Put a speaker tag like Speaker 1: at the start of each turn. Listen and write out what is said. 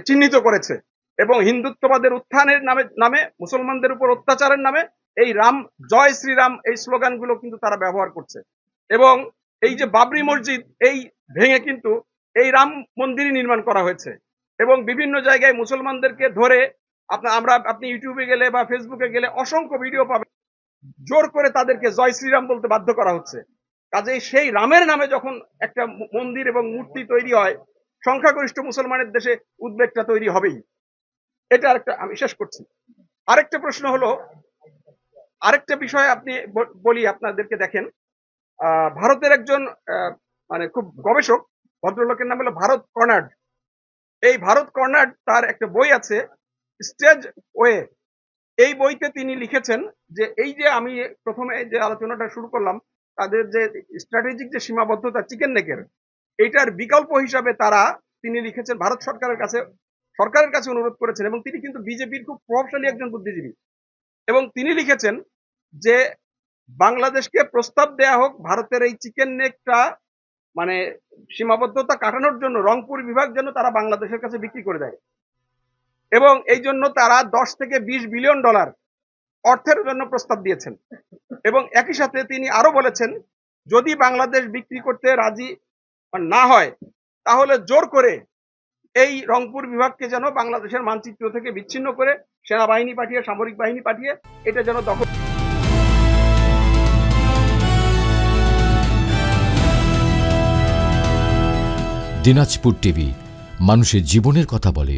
Speaker 1: চিহ্নিত করেছে এবং হিন্দুত্ববাদের উত্থানের নামে মুসলমানদের উপর অত্যাচারের নামে এই রাম জয় শ্রীরাম এই স্লোগানগুলো কিন্তু তারা ব্যবহার করছে এবং এই যে বাবরি মসজিদ এই ভেঙে কিন্তু এই রাম মন্দিরই নির্মাণ করা হয়েছে এবং বিভিন্ন জায়গায় মুসলমানদেরকে ধরে আপনি ইউটিউবে গেলে বা ফেসবুকে গেলে অসংখ্য ভিডিও পাবেন জোর করে তাদেরকে জয় শ্রীরাম বলতে বাধ্য করা হচ্ছে। কাজেই সেই রামের নামে যখন একটা মন্দির এবং মূর্তি তৈরি হয় সংখ্যাগরিষ্ঠ মুসলমানের দেশে উদ্বেগটা তৈরি হবেই। এটা আরেকটা, আমি শেষ করছি। আরেকটা প্রশ্ন হলো, আরেকটা বিষয় আপনি বলি আপনাদেরকে, দেখেন ভারতের একজন মানে খুব গবেষক ভদ্রলোকের নাম হলো ভারত কর্নাড। এই ভারত কর্নাড তার একটা বই আছে স্টেজ ওয়ে। এই বইতে তিনি লিখেছেন যে এই যে আমি প্রথমে যে আলোচনাটা শুরু করলাম, তাদের যে স্ট্র্যাটেজিক যে সীমাবদ্ধতা চিকেন নেকের, এইটার বিকল্প হিসাবে তিনি লিখেছেন ভারত সরকারের কাছে অনুরোধ করেছেন এবং তিনি কিন্তু বিজেপির খুব প্রভাবশালী একজন বুদ্ধিজীবী এবং তিনি লিখেছেন যে বাংলাদেশকে প্রস্তাব দেয়া হোক ভারতের এই চিকেন নেকটা মানে সীমাবদ্ধতা কাটানোর জন্য রংপুর বিভাগ যেন তারা বাংলাদেশের কাছে বিক্রি করে দেয় এবং এই জন্য তারা 10 থেকে 20 বিলিয়ন ডলার অর্থের জন্য প্রস্তাব দিয়েছেন এবং একই সাথে তিনি আরো বলেছেন যদি বাংলাদেশ বিক্রি করতে রাজি না হয় তাহলে জোর করে এই রংপুর বিভাগকে যেন বাংলাদেশের মানচিত্র থেকে বিচ্ছিন্ন করে সেনাবাহিনী পাঠিয়ে সামরিক বাহিনী পাঠিয়ে এটা যেন দখল।
Speaker 2: দিনাজপুর টিভি, মানুষের জীবনের কথা বলে।